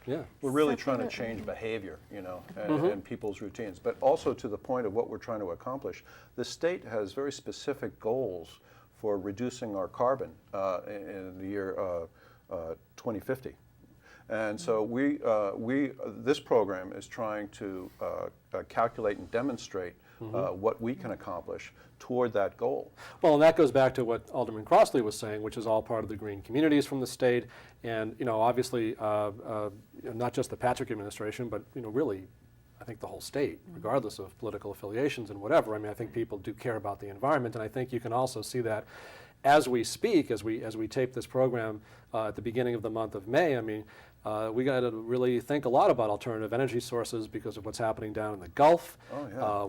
Yeah. We're really trying to change behavior, you know, and people's routines. But also to the point of what we're trying to accomplish, the state has very specific goals for reducing our carbon in the year 2050. And so this program is trying to calculate and demonstrate what we can accomplish toward that goal. Well, and that goes back to what Alderman Crossley was saying, which is all part of the green communities from the state, and obviously not just the Patrick administration, but really, I think the whole state, regardless of political affiliations and whatever. I mean, I think people do care about the environment, and I think you can also see that as we speak, as we tape this program at the beginning of the month of May. I mean, we got to really think a lot about alternative energy sources because of what's happening down in the Gulf,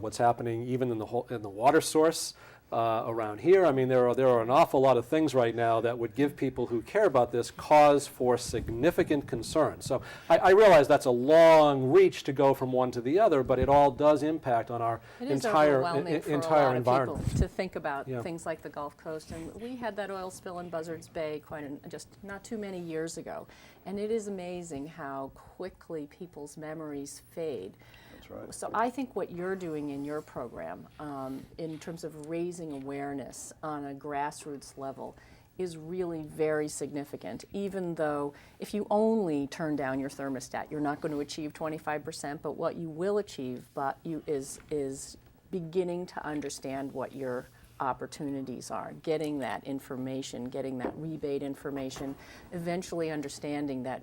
what's happening even in the water source around here. I mean, there are an awful lot of things right now that would give people who care about this cause for significant concern. So I realize that's a long reach to go from one to the other, but it all does impact on our entire environment. People to think about things like the Gulf Coast, and we had that oil spill in Buzzards Bay just not too many years ago, and it is amazing how quickly people's memories fade. Right. So I think what you're doing in your program, in terms of raising awareness on a grassroots level, is really very significant, even though if you only turn down your thermostat, you're not going to achieve 25%, but what you will achieve is beginning to understand what your opportunities are, getting that information, getting that rebate information, eventually understanding that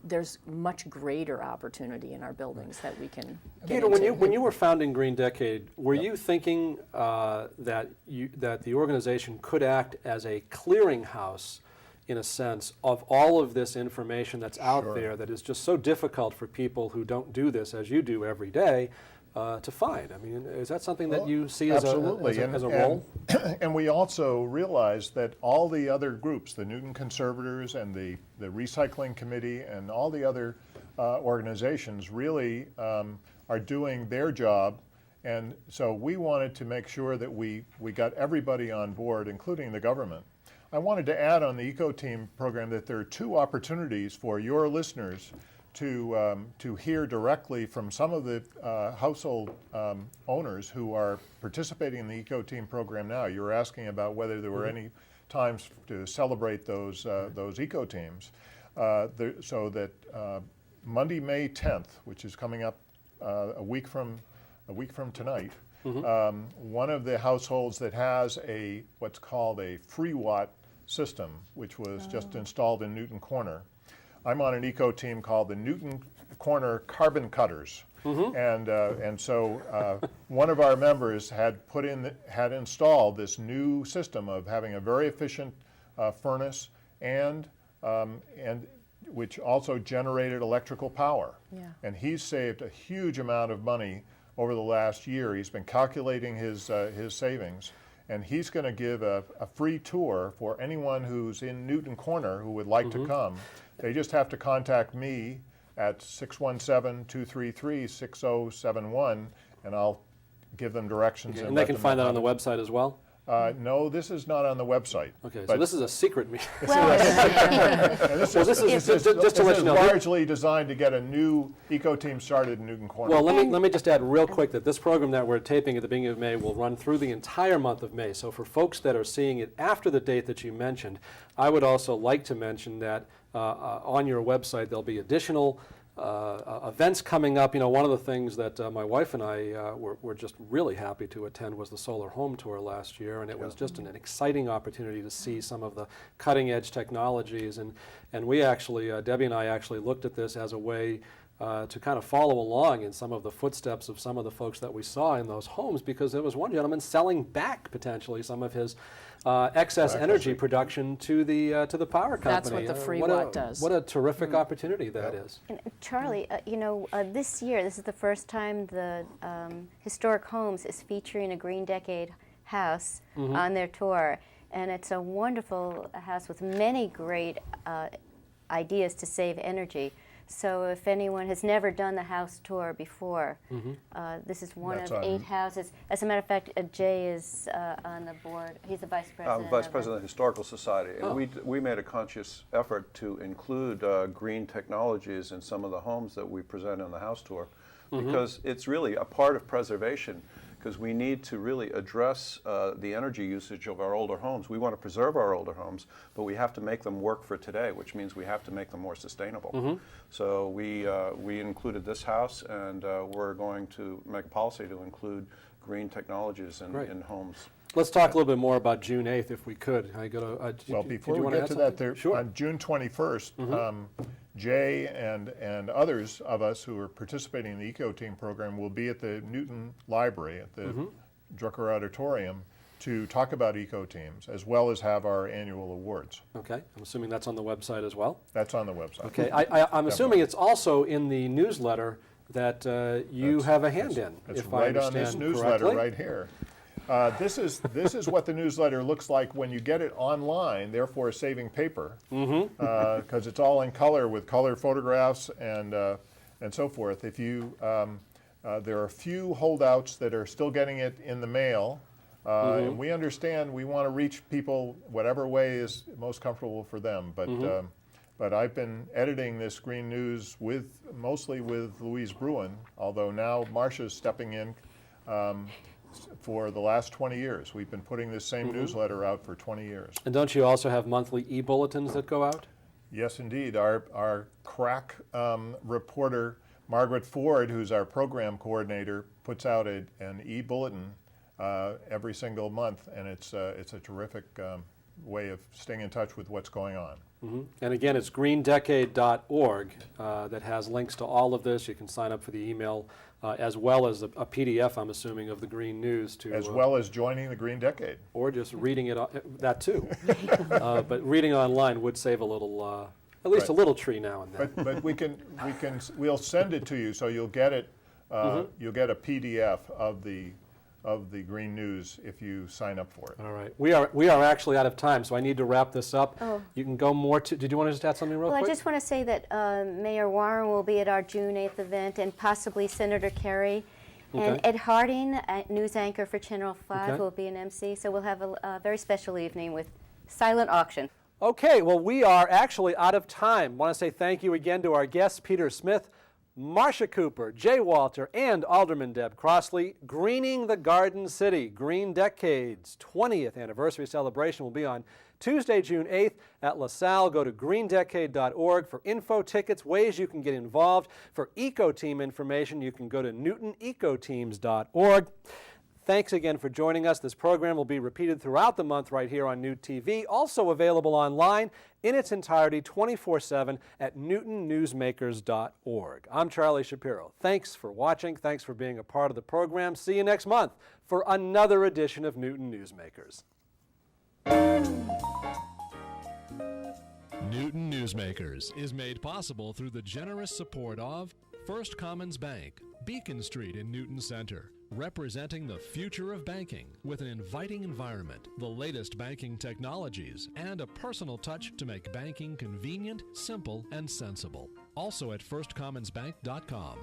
there's much greater opportunity in our buildings that we can get Peter, when you were founding Green Decade, were you thinking that the organization could act as a clearinghouse, in a sense, of all of this information that's out there that is just so difficult for people who don't do this as you do every day to find? I mean, is that something that you see as a role? And we also realize that all the other groups, the Newton Conservators and the Recycling Committee and all the other organizations really are doing their job. And so we wanted to make sure that we got everybody on board, including the government. I wanted to add on the Eco Team program that there are two opportunities for your listeners to hear directly from some of the household owners who are participating in the Eco Team program now. You were asking about whether there were any times to celebrate those Eco Teams. So that Monday, May 10th, which is coming up a week from tonight, one of the households that has what's called a free watt system, which was just installed in Newton Corner. I'm on an eco team called the Newton Corner Carbon Cutters, and so one of our members had installed this new system of having a very efficient furnace and which also generated electrical power. Yeah. And he's saved a huge amount of money over the last year. He's been calculating his savings, and he's going to give a free tour for anyone who's in Newton Corner who would like to come. They just have to contact me at 617-233-6071, and I'll give them directions. Okay. And they can find that on the website as well? No, this is not on the website. Okay, so this is a secret meeting. This is just to let you know, largely designed to get a new eco team started in Newton Corner. Well, let me just add real quick that this program that we're taping at the beginning of May will run through the entire month of May. So for folks that are seeing it after the date that you mentioned, I would also like to mention that on your website there'll be additional events coming up. One of the things that my wife and I were just really happy to attend was the solar home tour last year, and it was just an exciting opportunity to see some of the cutting edge technologies, and we actually, Debbie and I actually looked at this as a way to kind of follow along in some of the footsteps of some of the folks that we saw in those homes, because there was one gentleman selling back potentially some of his excess energy production to the power company. That's what the free watt does. What a terrific opportunity that is. And Charlie, this year, this is the first time the Historic Homes is featuring a Green Decade house on their tour. And it's a wonderful house with many great ideas to save energy. So if anyone has never done the house tour before, this is one That's of on- 8 houses. As a matter of fact, Jay is on the board. He's the vice president. Vice of President of the Historical Society, and Oh. we made a conscious effort to include green technologies in some of the homes that we present on the house tour, because it's really a part of preservation, because we need to really address the energy usage of our older homes. We want to preserve our older homes, but we have to make them work for today, which means we have to make them more sustainable. So we included this house, and we're going to make a policy to include green technologies Great. in homes. Let's talk a little bit more about June 8th if we could. I go to, Well, before we get to that, sure. on June 21st, Jay and others of us who are participating in the Eco Team program will be at the Newton Library at the Drucker Auditorium to talk about eco teams, as well as have our annual awards. Okay, I'm assuming that's on the website as well. That's on the website. Okay, I'm assuming it's also in the newsletter that you have a hand in, It's if I right on this understand newsletter correctly. right here. This is what the newsletter looks like when you get it online, therefore saving paper, because it's all in color with color photographs and so forth. If you there are a few holdouts that are still getting it in the mail, and we understand we want to reach people whatever way is most comfortable for them. But I've been editing this Green News mostly with Louise Bruin, although now Marcia's stepping in. For the last 20 years. We've been putting this same newsletter out for 20 years. And don't you also have monthly e-bulletins that go out? Yes, indeed. Our crack reporter, Margaret Ford, who's our program coordinator, puts out an e-bulletin every single month, and it's a terrific way of staying in touch with what's going on. And again, it's greendecade.org that has links to all of this. You can sign up for the email as well as a PDF, I'm assuming, of the Green News to As well as joining the Green Decade. or just reading it, that too. But reading online would save a little, at least a Right. little tree now and then. But we'll send it to you, so you'll get it. You'll get a PDF of the Green News if you sign up for it. All right, we are actually out of time, so I need to wrap this up. Oh. You can go more to, did you want to just add something real Well, quick? I just want to say that Mayor Warren will be at our June 8th event, and possibly Senator Kerry. And Okay. Ed Harding, news anchor for Channel 5, Okay. will be an MC. So we'll have a very special evening with silent auction. Okay, well, we are actually out of time. Want to say thank you again to our guests, Peter Smith, Marcia Cooper, Jay Walter, and Alderman Deb Crossley. Greening the Garden City, Green Decade's 20th anniversary celebration will be on Tuesday, June 8th at LaSalle. Go to greendecade.org for info, tickets, ways you can get involved. For Eco Team information, you can go to newtonecoteams.org. Thanks again for joining us. This program will be repeated throughout the month right here on Newt TV, also available online in its entirety 24/7 at newtonnewsmakers.org. I'm Charlie Shapiro. Thanks for watching. Thanks for being a part of the program. See you next month for another edition of Newton Newsmakers. Newton Newsmakers is made possible through the generous support of First Commons Bank, Beacon Street in Newton Center, representing the future of banking with an inviting environment, the latest banking technologies, and a personal touch to make banking convenient, simple, and sensible. Also at firstcommonsbank.com.